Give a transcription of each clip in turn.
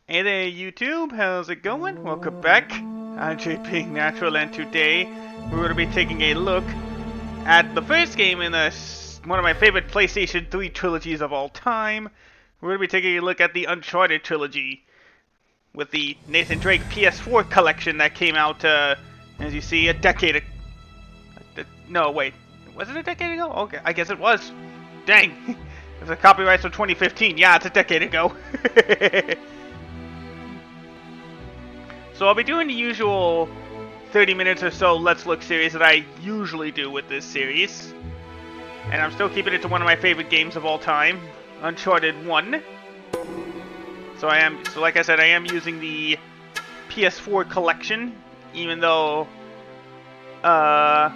Hey there YouTube, how's it going? Welcome back. I'm JP Natural, and today we're going to be taking a look at the first game in one of my favorite PlayStation 3 trilogies of all time. We're going to be taking a look at the Uncharted trilogy with the Nathan Drake PS4 collection that came out, as you see, a decade ago. No, wait. Was it a decade ago? Okay, I guess it was. Dang. If the copyright's from 2015, yeah, it's a decade ago. So I'll be doing the usual 30 minutes or so Let's Look series that I usually do with this series. And I'm still keeping it to one of my favorite games of all time, Uncharted 1. So like I said, I am using the PS4 collection, even though well,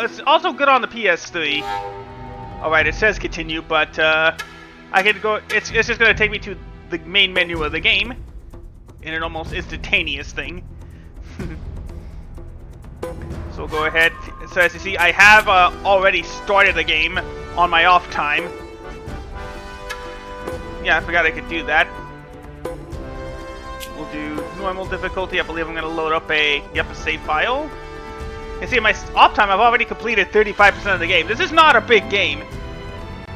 it's also good on the PS3. Alright, it says continue, but I can go, it's just gonna take me to the main menu of the game in an almost instantaneous thing. So we'll go ahead. So as you see, I have already started the game on my off time. Yeah, I forgot I could do that. We'll do normal difficulty. I believe I'm going to load up a save file. And see, in my off time, I've already completed 35% of the game. This is not a big game.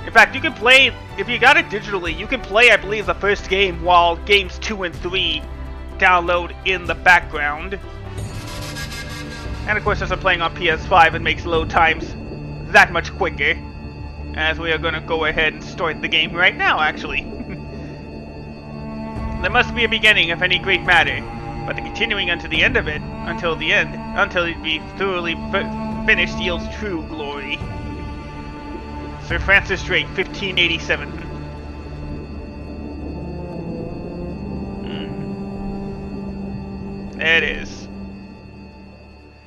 In fact, you can play, if you got it digitally, you can play, I believe, the first game while games 2 and 3 download in the background. And of course, as I'm playing on PS5, it makes load times that much quicker. As we are going to go ahead and start the game right now, actually. There must be a beginning of any great matter, but the continuing unto the end of it, until it be thoroughly finished, yields true glory. Sir Francis Drake, 1587. There it is.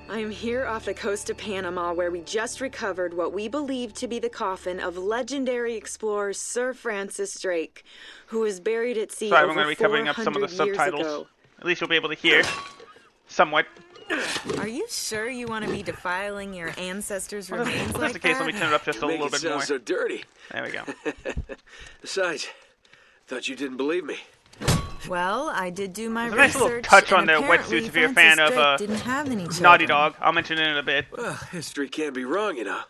I'm here off the coast of Panama, where we just recovered what we believe to be the coffin of legendary explorer Sir Francis Drake, who was buried at sea Sorry, over I'm going to be covering up some of the subtitles. ago. At least you'll be able to hear somewhat. Are you sure you want to be defiling your ancestors' remains If that's like the case, let me turn it up just a little bit more. So dirty. There we go. Besides, thought you didn't believe me. Well, I did do my There's a nice research. little touch on the apparently wetsuits if you're a Francis fan of Drake didn't have any children. Naughty Dog. I'll mention it in a bit. Well, history can't be wrong, you know.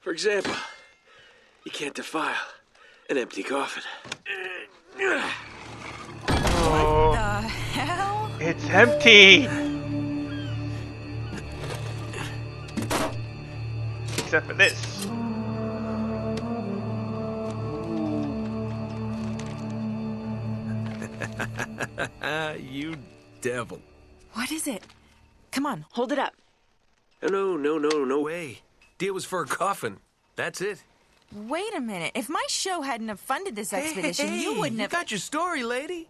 For example, you can't defile an empty coffin. Oh, The hell? it's empty! Except for this. You devil. What is it? Come on, hold it up. No way. Deal was for a coffin. That's it. Wait a minute. If my show hadn't have funded this expedition, you wouldn't have... got your story, lady.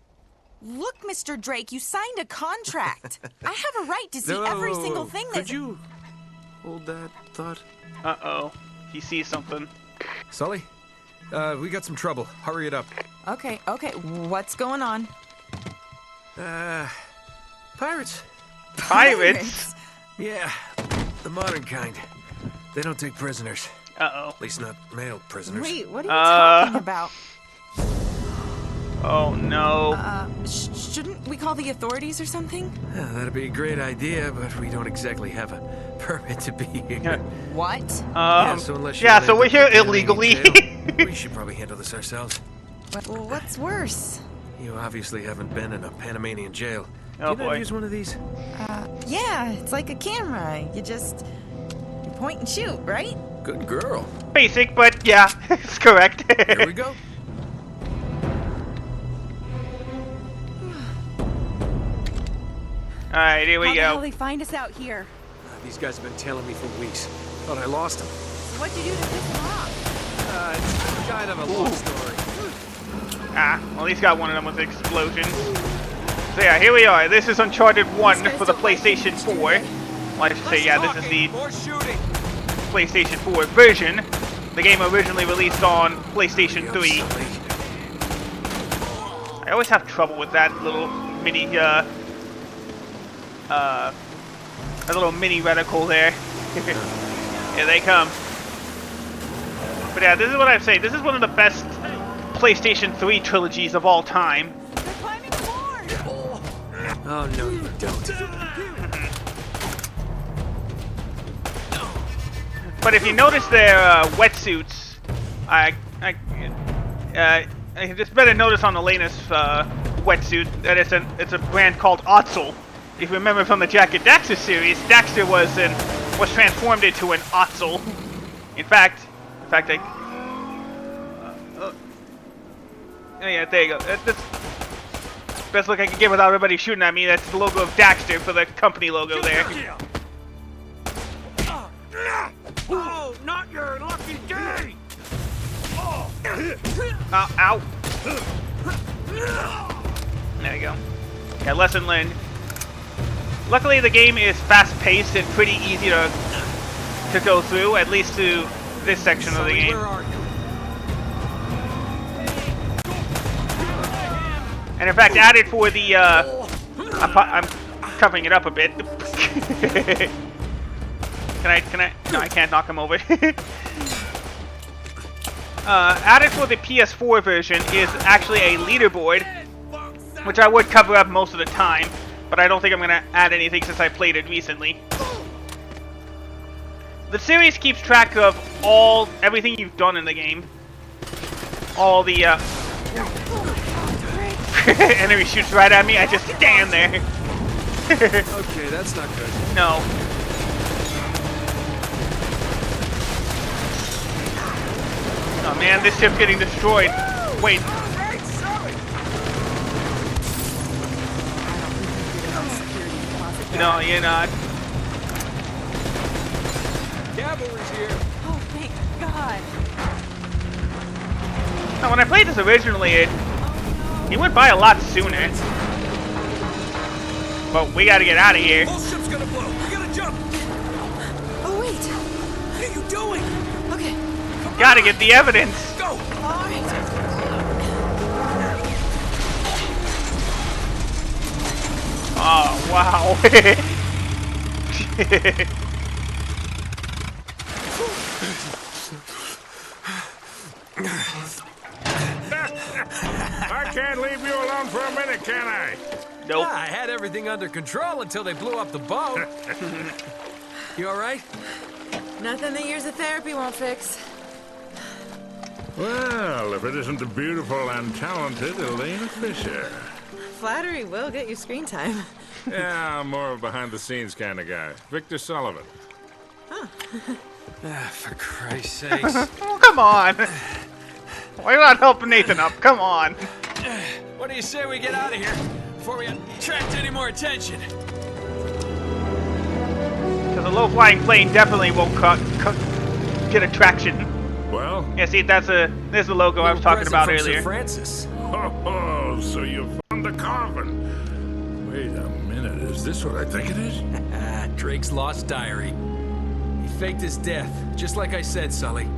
Look, Mr. Drake, you signed a contract. I have a right to see every single thing that's... Could you hold that thought? Uh-oh. He sees something. Sully, we got some trouble. Hurry it up. Okay. What's going on? Pirates. Pirates? Yeah, the modern kind. They don't take prisoners. Uh-oh. At least not male prisoners. Wait, what are you talking about? Oh, no. Shouldn't we call the authorities or something? Yeah, that'd be a great idea, but we don't exactly have a permit to be here. What? So unless So we're here illegally. we should probably handle this ourselves. Well, what's worse? You obviously haven't been in a Panamanian jail. Oh, Do you know how boy. to use one of these? Yeah, it's like a camera. You point and shoot, right? Good girl. Basic, but yeah, it's correct. Here we go. Alright, here we How the hell go. they find us out here? These guys have been tailing me for weeks. Thought I lost them. What'd you do to piss them off? It's kind of a long story. Well, he's got one of them with explosions. So yeah, here we are. This is Uncharted 1 for the PlayStation 4. Well, I should say, yeah, this is the More shooting. PlayStation 4 version. The game originally released on PlayStation 3. I always have trouble with that little mini, a little mini reticle there. Here they come. But yeah, this is what I'm saying. This is one of the best PlayStation 3 trilogies of all time. They're climbing aboard! Oh, no, you don't. But if you notice their wetsuits, I just better notice on Elena's wetsuit that it's a brand called Otzel. If you remember from the Jak and Daxter series, Daxter was transformed into an Otzel. In fact, oh yeah, there you go. That's best look I can get without everybody shooting at me. That's the logo of Daxter for the company logo there. Oh, not your lucky day! Ow. There you go. Yeah, lesson learned. Luckily, the game is fast-paced and pretty easy to go through, at least to this section of the game. Where are you? And in fact, added for the, I'm covering it up a bit. Can I? No, I can't knock him over. Added for the PS4 version is actually a leaderboard, which I would cover up most of the time, but I don't think I'm going to add anything since I played it recently. The series keeps track of everything you've done in the game. All the, enemy shoots right at me, I just stand there. Okay, that's not good. No. Oh man, this ship's getting destroyed. Wait. No, you're not. Cavalry's here. Oh, thank God. Now, when I played this originally, he went by a lot sooner. But we gotta get out of here. Whole ship's gonna blow. We gotta jump. Oh, wait. What are you doing? Okay. Gotta get the evidence. Go. All right. Oh, wow. I can't leave you alone for a minute, can I? Nope. Yeah, I had everything under control until they blew up the boat. You all right? Nothing that years of therapy won't fix. Well, if it isn't the beautiful and talented Elena Fisher. Flattery will get you screen time. Yeah, I'm more of a behind-the-scenes kind of guy. Victor Sullivan. For Christ's sakes. Oh, come on. Why are you not helping Nathan up? Come on. What do you say we get out of here before we attract any more attention? Because a low-flying plane definitely won't get attraction. Well? Yeah, see, there's the logo I was talking about earlier. Sir Francis. Oh, so you found the coffin. Wait a minute, is this what I think it is? Drake's lost diary. He faked his death, just like I said, Sully.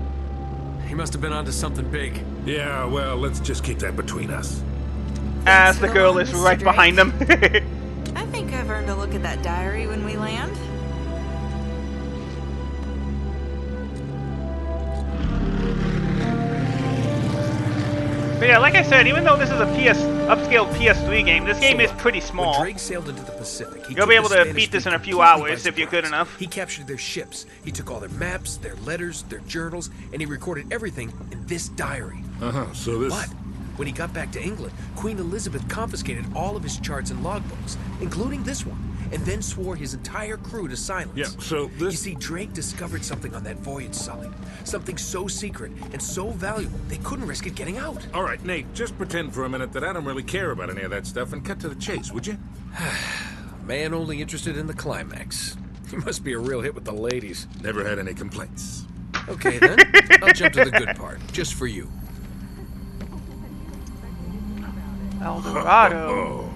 He must have been onto something big. Yeah, well, let's just keep that between us. As the girl is right behind them. I think I've earned a look at that diary when we land. But yeah, like I said, even though this is a upscaled PS3 game, this game is pretty small. When Drake sailed into the Pacific, You'll be able to beat this in a few hours if you're good enough. He captured their ships. He took all their maps, their letters, their journals, and he recorded everything in this diary. So this... But when he got back to England, Queen Elizabeth confiscated all of his charts and logbooks, including this one, and then swore his entire crew to silence. Yeah, so this... You see, Drake discovered something on that voyage, Sully. Something so secret and so valuable, they couldn't risk it getting out. All right, Nate, just pretend for a minute that I don't really care about any of that stuff and cut to the chase, would you? Man only interested in the climax. He must be a real hit with the ladies. Never had any complaints. Okay, then. I'll jump to the good part, just for you. El Dorado. Oh,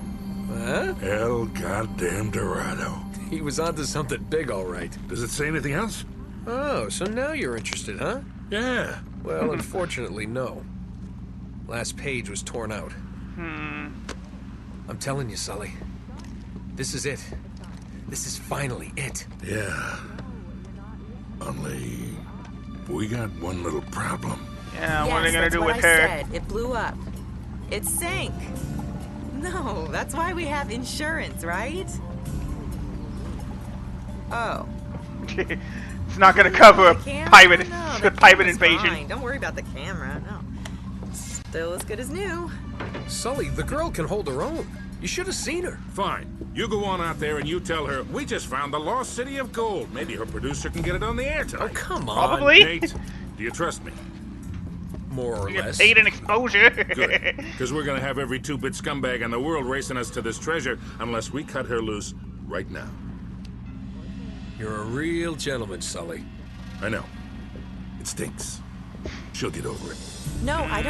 Huh? El goddamn Dorado. He was onto something big, all right. Does it say anything else? Oh, so now you're interested, huh? Yeah. Well, unfortunately, no. Last page was torn out. I'm telling you, Sully. This is it. This is finally it. Yeah. Only... we got one little problem. Yeah, Yes, what are they gonna that's do what with I her? said. It blew up. It sank. No, that's why we have insurance, right? Oh. It's not gonna cover a The camera? pirate, No, a the pirate camera's invasion. fine. Don't worry about the camera. No. Still as good as new. Sully, the girl can hold her own. You should have seen her. Fine. You go on out there and you tell her, we just found the lost city of gold. Maybe her producer can get it on the air tonight. Oh, come on. Probably. Nate, do you trust me? More or You get less. paid in exposure. Good. Because we're going to have every two-bit scumbag in the world racing us to this treasure unless we cut her loose right now. You're a real gentleman, Sully. I know. It stinks. She'll get over it. No, I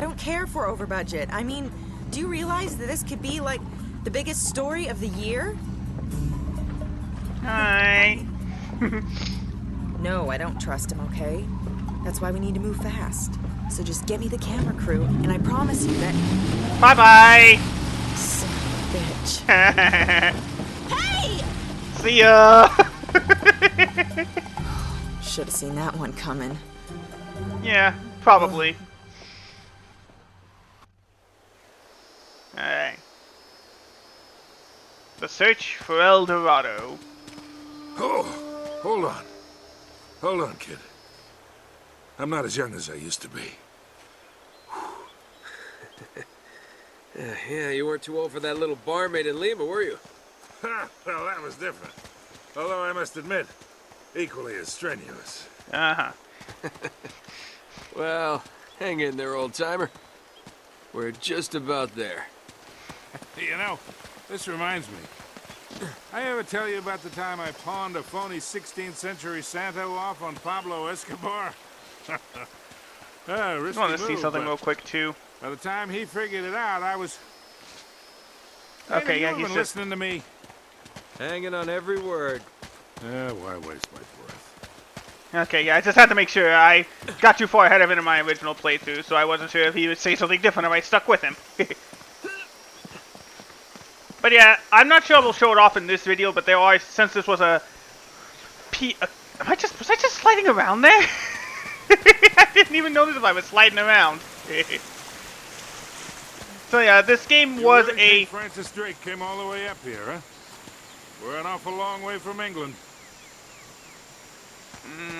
don't care for over budget. I mean, do you realize that this could be like the biggest story of the year? Hi. No, I don't trust him, okay? That's why we need to move fast. So just get me the camera crew, and I promise you that... Bye-bye. Son of a bitch. Hey! See ya. Should have seen that one coming. Yeah, probably. Alright. The search for El Dorado. Oh, hold on. Hold on, kid. I'm not as young as I used to be. Yeah, you weren't too old for that little barmaid in Lima, were you? Ha! Well, that was different. Although I must admit, equally as strenuous. Uh-huh. Well, hang in there, old-timer. We're just about there. You know, this reminds me. I ever tell you about the time I pawned a phony 16th century Santo off on Pablo Escobar? I Risky want to see move, something but real quick, too. by the time he figured it out, I was... Okay, yeah, you've he's been just... listening to me. Hanging on every word. Why waste my breath? Okay, yeah, I just had to make sure. I got too far ahead of it in my original playthrough, so I wasn't sure if he would say something different if I stuck with him. But yeah, I'm not sure we'll show it off in this video, but there are, since this was was I just sliding around there? I didn't even notice if I was sliding around. So yeah, this game You was really a... think Francis Drake came all the way up here, huh? We're an awful long way from England.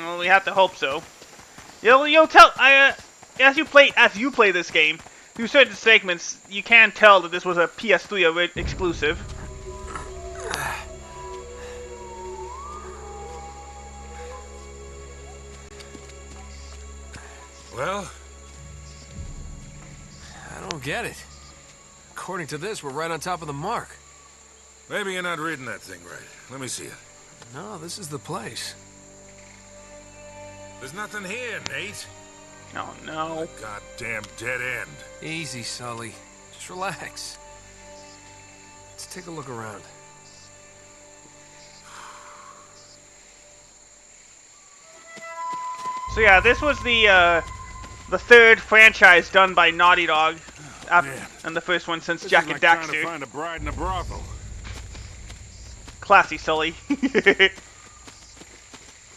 Well, we have to hope so. You'll tell, as you play this game, through certain segments, you can tell that this was a PS3 exclusive. Well, I don't get it. According to this, we're right on top of the mark. maybe you're not reading that thing right. Let me see it. No, this is the place. There's nothing here, Nate. Oh no. A goddamn dead end. Easy, Sully. Just relax. Let's take a look around. So yeah, this was the third franchise done by Naughty Dog, and the first one since This Jak is and like trying to Daxter. find a bride in a brothel. Classy, Sully.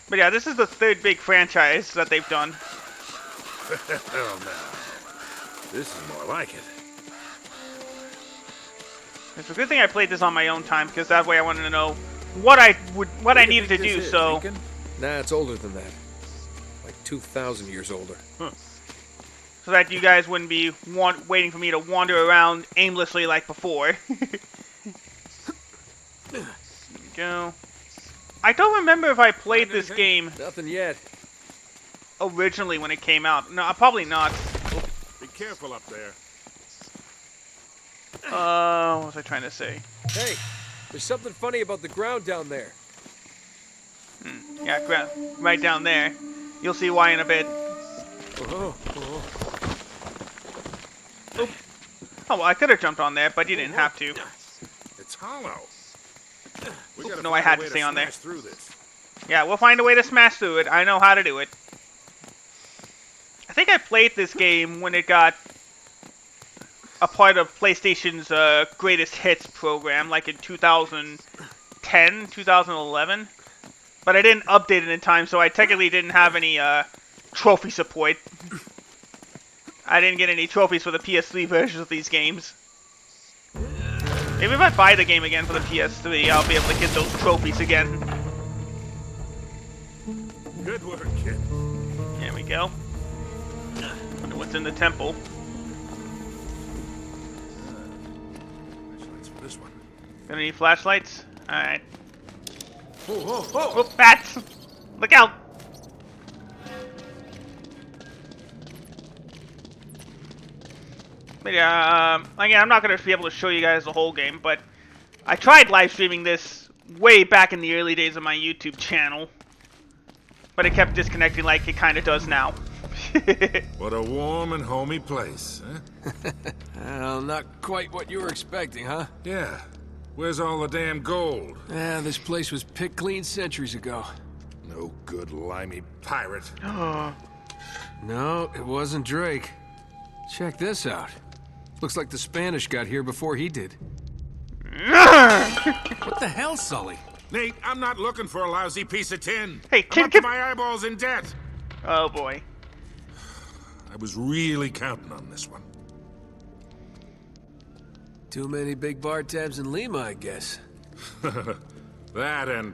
But yeah, this is the third big franchise that they've done. Hell no. This is more like it. It's a good thing I played this on my own time, because that way I wanted to know what I needed to do. So Nah, it's older than that. Like 2,000 years older. so that you guys wouldn't be waiting for me to wander around aimlessly like before. There we go. I don't remember if I played this game Nothing yet. originally when it came out. No, probably not. Be careful up there. What was I trying to say? Hey, there's something funny about the ground down there. Yeah, right down there. You'll see why in a bit. Oh, Oh, well, I could have jumped on there, but you didn't have to. It's hollow. We gotta no, I find a had way to stay on there. smash through this. Yeah, we'll find a way to smash through it. I know how to do it. I think I played this game when it got a part of PlayStation's Greatest Hits program, like in 2010, 2011. But I didn't update it in time, so I technically didn't have any trophy support. I didn't get any trophies for the PS3 versions of these games. Maybe if I buy the game again for the PS3, I'll be able to get those trophies again. Good work, kid. There we go. Wonder what's in the temple. Flashlights for this one. Got any flashlights? Alright. Whoa, whoa, whoa! Oh, bats! Look out! But yeah, again, I'm not going to be able to show you guys the whole game, but I tried live streaming this way back in the early days of my YouTube channel. But it kept disconnecting like it kind of does now. What a warm and homey place, huh? Well, not quite what you were expecting, huh? Yeah. Where's all the damn gold? Yeah, this place was picked clean centuries ago. No good limey pirate. No, it wasn't Drake. Check this out. Looks like the Spanish got here before he did. What the hell, Sully? Nate, I'm not looking for a lousy piece of tin. Hey, I'm tin up to can- my eyeballs in debt. Oh boy. I was really counting on this one. Too many big bar tabs in Lima, I guess. That and,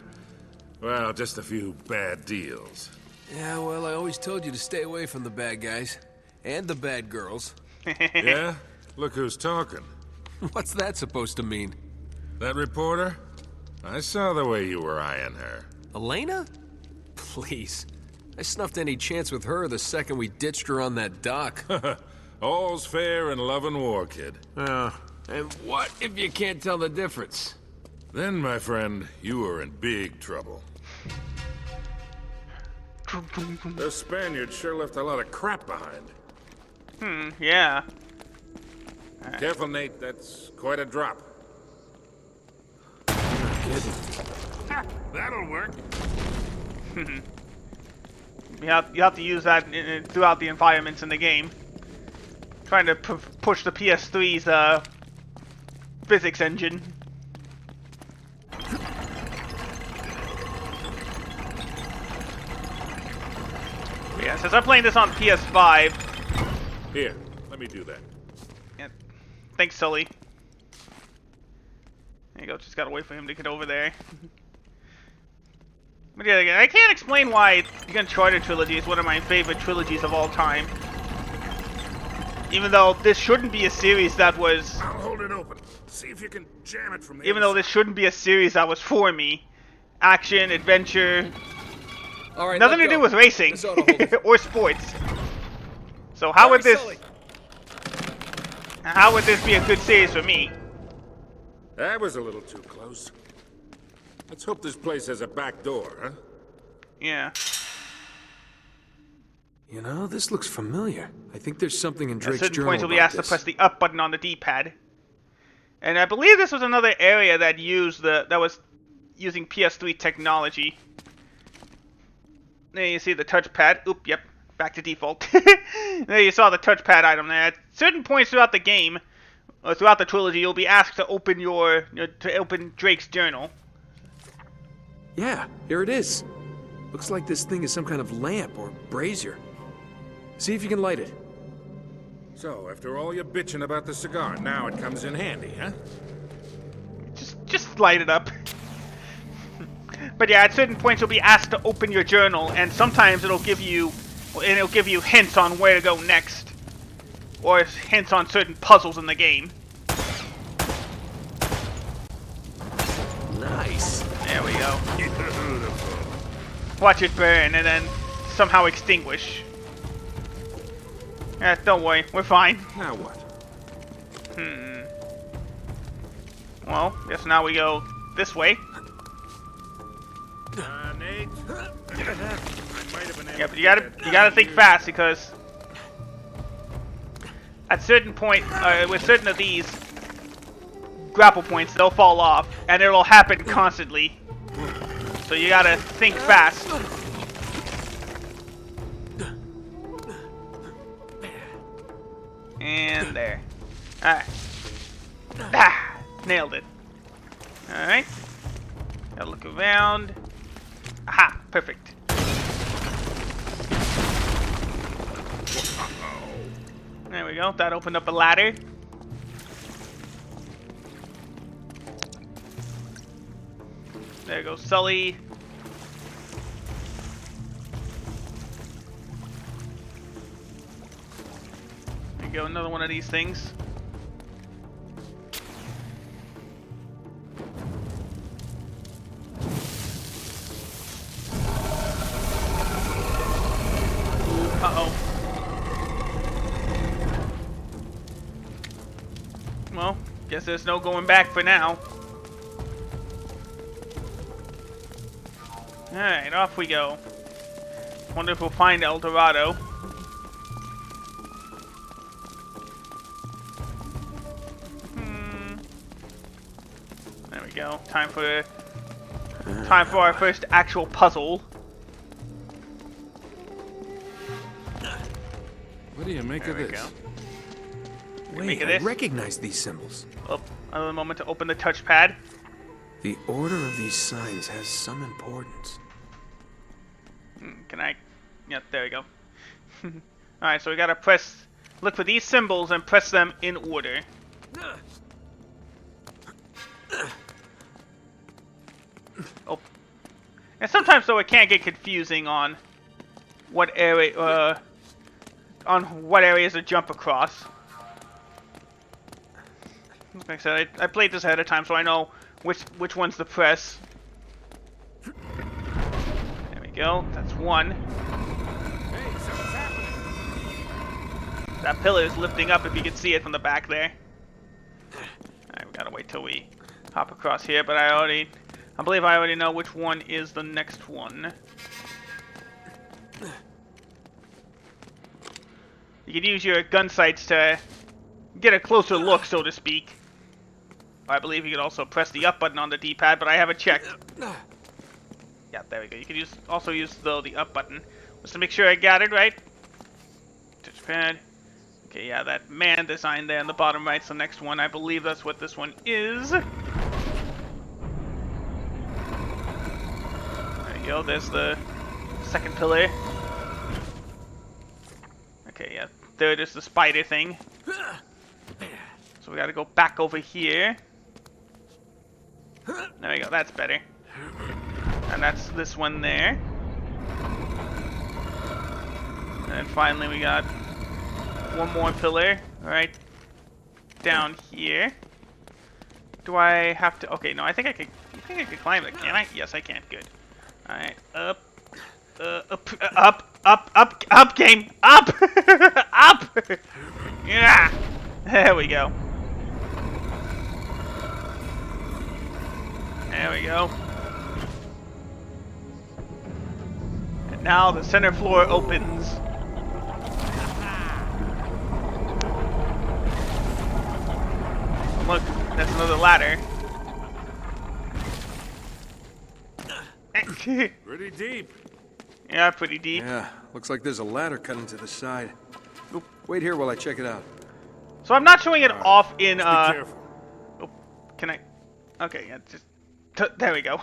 well, just a few bad deals. Yeah, well, I always told you to stay away from the bad guys. And the bad girls. Yeah? Look who's talking. What's that supposed to mean? That reporter? I saw the way you were eyeing her. Elena? Please. I snuffed any chance with her the second we ditched her on that dock. All's fair in love and war, kid. And what if you can't tell the difference? Then, my friend, you are in big trouble. Those Spaniards sure left a lot of crap behind. Yeah. Careful, Nate. That's quite a drop. Ha, that'll work. You have to use that throughout the environments in the game. Trying to push the PS3's physics engine. But yeah, since I'm playing this on PS5. Here, let me do that. Yeah, thanks, Sully. There you go. Just gotta wait for him to get over there. But yeah, again, I can't explain why the Uncharted trilogy is one of my favorite trilogies of all time. Even though this shouldn't be a series that was... I'll hold it open. See if you can jam it from the Even though this shouldn't be a series that was for me. Action, adventure... All right, nothing to let do go. with racing. This ought to hold it. or sports. So how would Hurry, this... Sully. How would this be a good series for me? That was a little too close. Let's hope this place has a back door, huh? Yeah. You know, this looks familiar. I think there's something in At Drake's certain journal points, you'll be about asked to this. press the up button on the D-pad. And I believe this was another area that used that was using PS3 technology. There you see the touchpad. Oop, yep, back to default. There you saw the touchpad item there. At certain points throughout the game, or throughout the trilogy, you'll be asked to open to open Drake's journal. Yeah, here it is. Looks like this thing is some kind of lamp or brazier. See if you can light it. So, after all your bitching about the cigar, now it comes in handy, huh? Just light it up. But yeah, at certain points you'll be asked to open your journal, and sometimes it'll give you hints on where to go next, or hints on certain puzzles in the game. Nice. There we go. Watch it burn and then somehow extinguish. Yeah, don't worry, we're fine. Now what? Well, guess now we go this way. Nate? I might have been able Yeah, but to you get that gotta think here. fast, because at certain point, with certain of these grapple points, they'll fall off, and it'll happen constantly. So you gotta think fast. And there. Alright. Ah, nailed it. Alright. Gotta look around. Aha, perfect. There we go. That opened up a ladder. There goes Sully. There you go, another one of these things. Uh-oh. Well, guess there's no going back for now. Alright, off we go. Wonder if we'll find El Dorado. There we go. Time for our first actual puzzle. What do you make There of we this? go. Wait, Make of I this. recognize these symbols. Oh, another moment to open the touchpad. The order of these signs has some importance. Can I? Yep, there we go. Alright, so we gotta look for these symbols and press them in order. Oh. And sometimes though it can get confusing on what area, to jump across. Like I said, I played this ahead of time so I know which ones to press. There we go, that's one. Hey, something's happening. That pillar is lifting up if you can see it from the back there. Alright, we gotta wait till we hop across here, but I believe I already know which one is the next one. You can use your gun sights to get a closer look, so to speak. I believe you can also press the up button on the D-pad, but I haven't checked. Yeah, there we go. You can also use the up button. Just to make sure I got it right. Touchpad. Okay, yeah, that man design there in the bottom right's the next one. I believe that's what this one is. There you go. There's the second pillar. Okay, yeah. Third is the spider thing. So we gotta go back over here. There we go. That's better. And that's this one there. And then finally we got one more pillar right down here. Do I have to? Okay, no. I think I could climb it. Can I? Yes, I can. Good. All right. Up, game, up, up. Yeah. There we go. There we go. And now the center floor opens. Look, that's another ladder. Pretty deep. Yeah, pretty deep. Yeah, looks like there's a ladder cut into the side. Oop, wait here while I check it out. So I'm not showing it off in Be careful. Oh, can I? Okay, yeah, just there we go.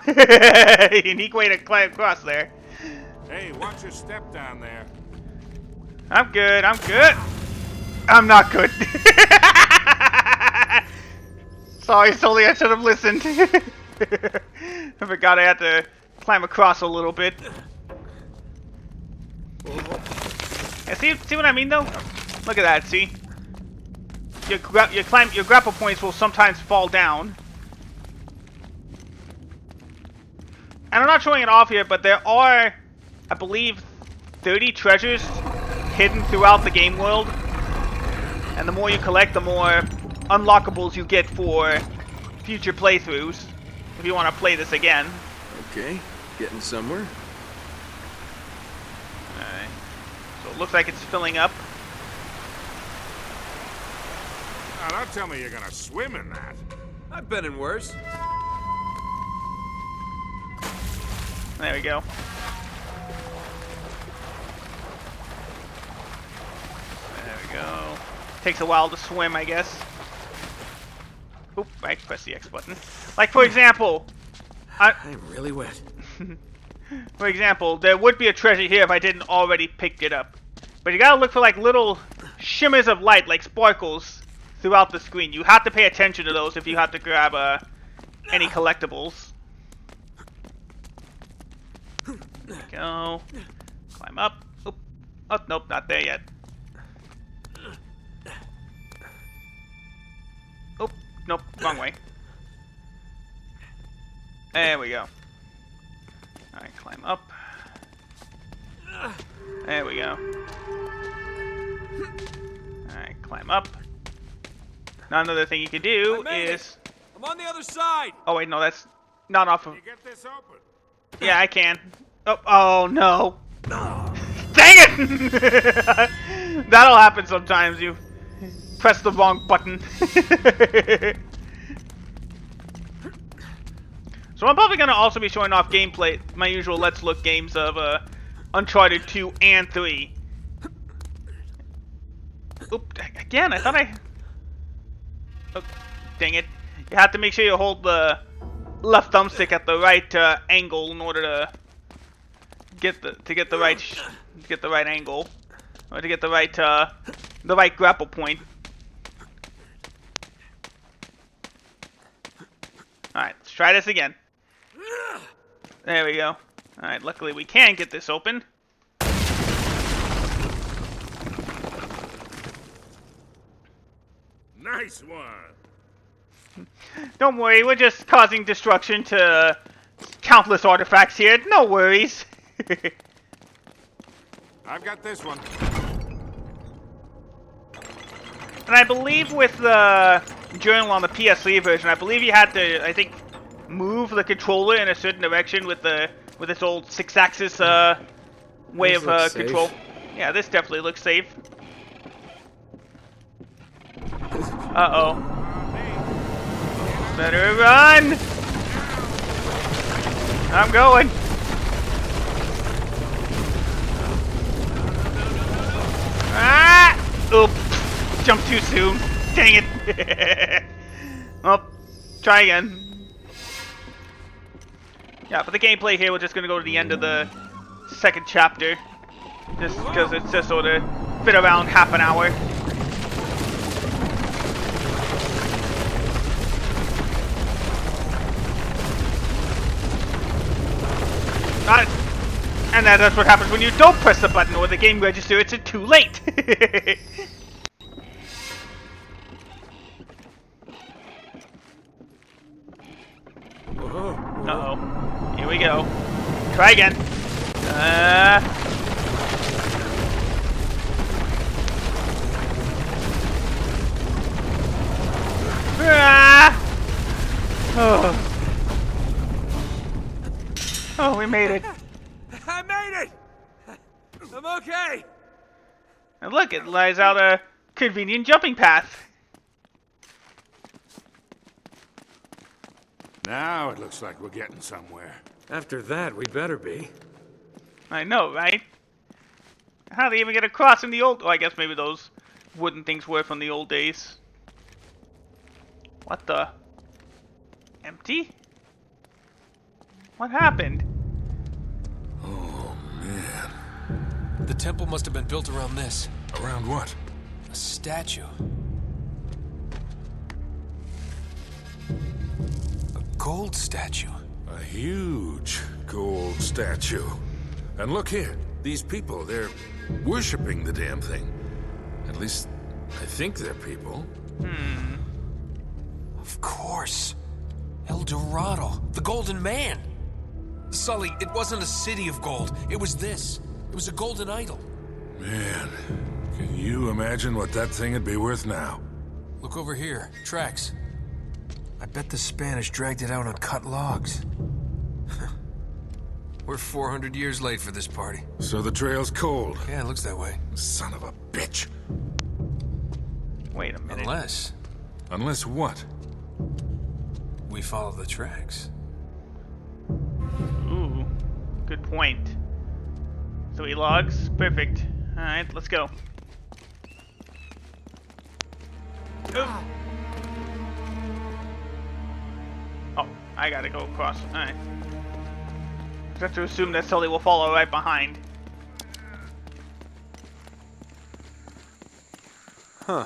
Unique way to climb across there. Hey, watch your step down there. I'm good. I'm good. I'm not good. Sorry, Sully. I should have listened. I forgot I had to climb across a little bit. Yeah, see what I mean though? Look at that. See, your grapple points will sometimes fall down. And I'm not showing it off here, but there are, I believe, 30 treasures hidden throughout the game world. And the more you collect, the more unlockables you get for future playthroughs. If you want to play this again. Okay, getting somewhere. Alright. So it looks like it's filling up. Now, don't tell me you're gonna swim in that. I've been in worse. There we go. There we go. Takes a while to swim, I guess. Oop, I press the X button. Like, for example... I'm really wet. For example, there would be a treasure here if I didn't already pick it up. But you gotta look for, like, little shimmers of light, like sparkles, throughout the screen. You have to pay attention to those if you have to grab any collectibles. There we go. Climb up. Oop. Oh, nope, not there yet. Oop, nope, wrong way. There we go. Alright, climb up. There we go. Alright, climb up. Now another thing you can do is... I'm on the other side! Oh wait, no, that's not off of... You get this open. Yeah, I can. Oh no. Dang it! That'll happen sometimes. You press the wrong button. So I'm probably going to also be showing off gameplay, my usual Let's Look games of Uncharted 2 and 3. Oop, again, I thought I... Oh, dang it. You have to make sure you hold the left thumbstick at the right angle in order to get the right angle, or to get the right grapple point. All right, let's try this again. There we go. All right, luckily we can get this open. Nice one. Don't worry, we're just causing destruction to countless artifacts here. No worries. I've got this one. And I believe with the journal on the PS3 version, I believe you had to, I think, move the controller in a certain direction with this old 6-axis way of control. Yeah, this definitely looks safe. Uh-oh. Better run! I'm going. Ah! Oop. Jumped too soon. Dang it. Well, try again. Yeah, but the gameplay here, we're just going to go to the end of the second chapter. Just because it's just sort of fit around half an hour. And that's what happens when you don't press the button or the game registers it's too late. Uh-oh. Here we go. Try again. Oh, we made it. I made it! I'm okay! And look, it lays out a convenient jumping path. Now it looks like we're getting somewhere. After that, we better be. I know, right? How do they even get across in the old... Oh, I guess maybe those wooden things were from the old days. What the... Empty? What happened? Oh, man. The temple must have been built around this. Around what? A statue. A gold statue. A huge gold statue. And look here. These people, they're worshipping the damn thing. At least, I think they're people. Of course. El Dorado. The Golden Man. Sully, it wasn't a city of gold. It was this. It was a golden idol. Man, can you imagine what that thing would be worth now? Look over here. Tracks. I bet the Spanish dragged it out on cut logs. We're 400 years late for this party. So the trail's cold. Yeah, it looks that way. Son of a bitch. Wait a minute. Unless what? We follow the tracks. Ooh, good point. 3 logs, perfect. Alright, let's go. Oh, I gotta go across. Alright. I have to assume that Sully will follow right behind. Huh.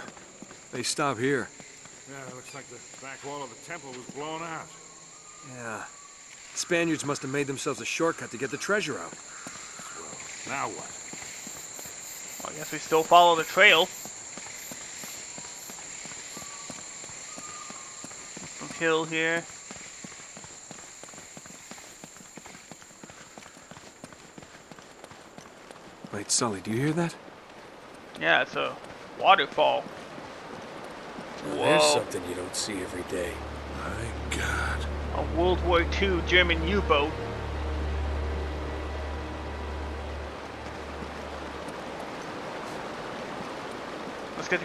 They stop here. Yeah, it looks like the back wall of the temple was blown out. Yeah. Spaniards must have made themselves a shortcut to get the treasure out. Well, now what? Well, I guess we still follow the trail. Some hill here. Wait, Sully, do you hear that? Yeah, it's a waterfall. There's Whoa. something you don't see every day. My God. A World War II German U-boat.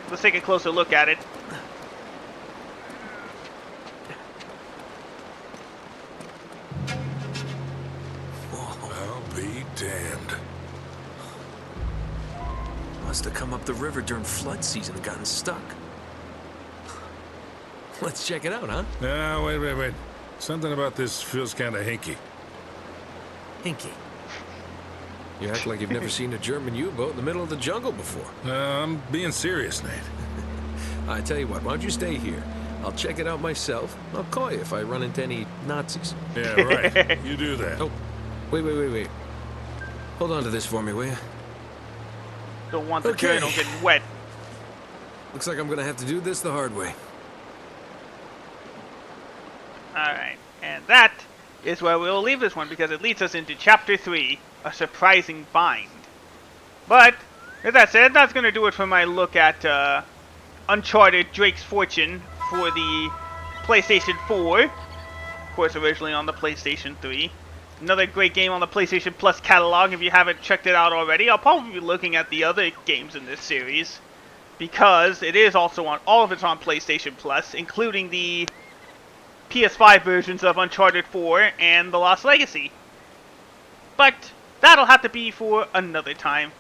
Let's take a closer look at it. I'll be damned. Must have come up the river during flood season and gotten stuck. Let's check it out, huh? No, wait. Something about this feels kind of hinky. Hinky. You act like you've never seen a German U-boat in the middle of the jungle before. I'm being serious, Nate. I tell you what, why don't you stay here? I'll check it out myself. I'll call you if I run into any Nazis. Yeah, right. You do that. Oh, wait. Hold on to this for me, will you? Don't want the Okay. journal getting wet. Looks like I'm gonna have to do this the hard way. Alright, and that is where we'll leave this one because it leads us into Chapter 3, A Surprising Find. But, with that said, that's going to do it for my look at Uncharted Drake's Fortune for the PlayStation 4. Of course, originally on the PlayStation 3. Another great game on the PlayStation Plus Catalogue if you haven't checked it out already. I'll probably be looking at the other games in this series because it is also on, all of it's on PlayStation Plus, including the PS5 versions of Uncharted 4 and The Lost Legacy. But that'll have to be for another time.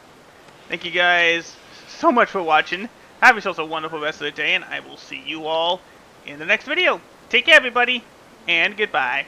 Thank you guys so much for watching. Have yourselves a wonderful rest of the day, and I will see you all in the next video. Take care, everybody, and goodbye.